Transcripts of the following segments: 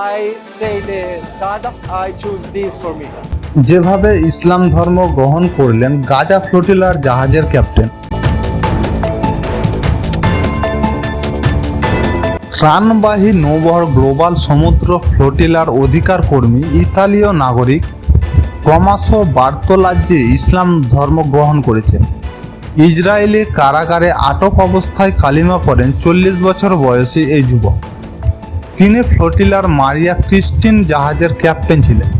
I say the Sadat, I choose this for me. যেভাবে ইসলাম ধর্ম গ্রহণ করলেন গাজা ফ্লোটিলার জাহাজের ক্যাপ্টেন। ত্রাণবাহী নৌবহর গ্লোবাল সমুদ্র ফ্লোটিলার অধিকার কর্মী ইতালীয় নাগরিক টমাসো বার্তোলাজ্জি ইসলাম ধর্ম গ্রহণ করেছেন। ইসরায়েলি কারাগারে আটক অবস্থায় কালিমা পড়েন 40 বছর বয়সী এই যুবক। তিনি ফ্লোটিলার মারিয়া ক্রিস্টিন জাহাজের ক্যাপ্টেন ছিলেন।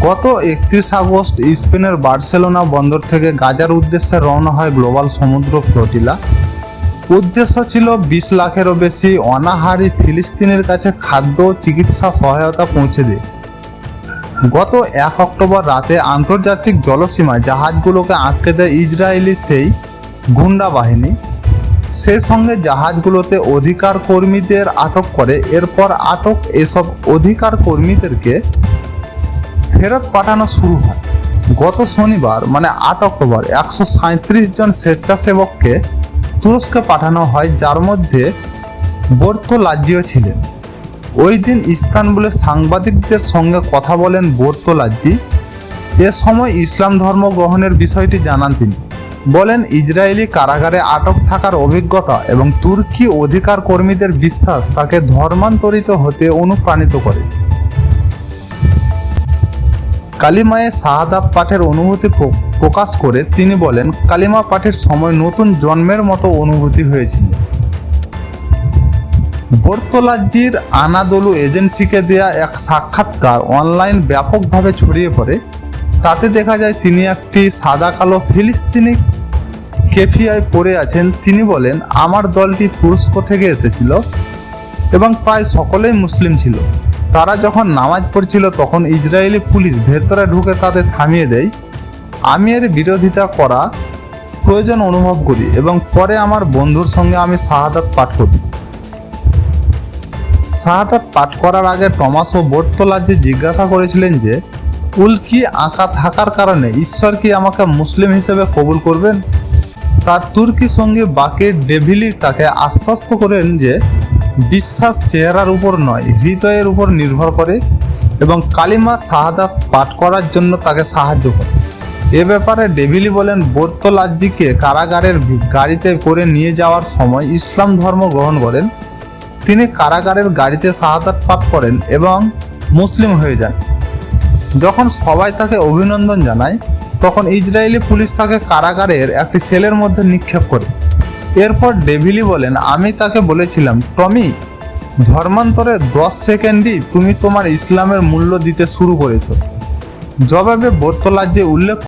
গত 31 আগস্ট স্পেনের বার্সেলোনা বন্দর থেকে গাজার উদ্দেশ্যে রওনা হয় গ্লোবাল সমুদ্র ফ্লোটিলা। উদ্দেশ্য ছিল 20 লাখেরও বেশি অনাহারী ফিলিস্তিনের কাছে খাদ্য ও চিকিৎসা সহায়তা পৌঁছে দেয়। গত 1 অক্টোবর রাতে আন্তর্জাতিক জলসীমায় জাহাজগুলোকে আটকে দেয় ইসরায়েলি সেই গুন্ডা বাহিনী। সেই সঙ্গে জাহাজগুলোতে অধিকার কর্মীদের আটক করে। এরপর আটক এসব অধিকার কর্মীদেরকে ফেরত পাঠানো শুরু হয়। গত শনিবার মানে 8 অক্টোবর 137 জন স্বেচ্ছাসেবককে তুরস্কে পাঠানো হয়, যার মধ্যে বার্তোলাজ্জিও ছিলেন। ওই দিন ইস্তানবুলে সাংবাদিকদের সঙ্গে কথা বলেন বার্তোলাজ্জি। এ সময় ইসলাম ধর্ম গ্রহণের বিষয়টি জানান তিনি। বলেন, ইসরায়েলি কারাগারে আটক থাকার অভিজ্ঞতা এবং তুর্কি অধিকার কর্মীদের বিশ্বাস তাকে ধর্মান্তরিত হতে অনুপ্রাণিত করে। কালিমায়ে শাহাদাত পাঠের অনুভূতি প্রকাশ করে তিনি বলেন, কালিমা পাঠের সময় নতুন জন্মের মতো অনুভূতি হয়েছিল। বার্তোলাজ্জির আনাদোলু এজেন্সিকে দেয়া এক সাক্ষাৎকার অনলাইন ব্যাপকভাবে ছড়িয়ে পড়ে। তাতে দেখা যায় তিনি একটি সাদা কালো ফিলিস্তিনি কেফিয়ায় পড়ে আছেন। তিনি বলেন, আমার দলটি তুরস্ক থেকে এসেছিল এবং প্রায় সকলেই মুসলিম ছিল। তারা যখন নামাজ পড়ছিল তখন ইসরায়েলি পুলিশ ভেতরে ঢুকে তাদের থামিয়ে দেয়। আমি এর বিরোধিতা করা প্রয়োজন অনুভব করি এবং পরে আমার বন্ধুর সঙ্গে আমি শাহাদাত পাঠ করি। শাহাদাত পাঠ করার আগে টমাসো বার্তোলাজ্জি জিজ্ঞাসা করেছিলেন যে উল্কি আঁকা থাকার কারণে ঈশ্বর কি আমাকে মুসলিম হিসেবে কবুল করবেন। তার তুর্কি সঙ্গী বাকির ডেভিলি তাকে আশ্বস্ত করেন যে বিশ্বাস চেহারার উপর নয়, হৃদয়ের উপর নির্ভর করে এবং কালিমা শাহাদাত পাঠ করার জন্য তাকে সাহায্য করে। এ ব্যাপারে ডেভিলি বলেন, বার্তোলাজ্জিকে কারাগারের গাড়িতে করে নিয়ে যাওয়ার সময় ইসলাম ধর্ম গ্রহণ করেন। তিনি কারাগারের গাড়িতে শাহাদাত পাঠ করেন এবং মুসলিম হয়ে যান। যখন সবাই তাকে অভিনন্দন জানায় তখন ইসরায়েলি পুলিশ তাকে কারাগারের একটি সেলের মধ্যে নিক্ষেপ করে। এরপর ডেভিলি বলেন, আমি তাকে বলেছিলাম, টমি, ধর্মান্তরের 10 সেকেন্ডই তুমি তোমার ইসলামের মূল্য দিতে শুরু করেছ। জবাবে বার্তোলাজ্জি উল্লেখ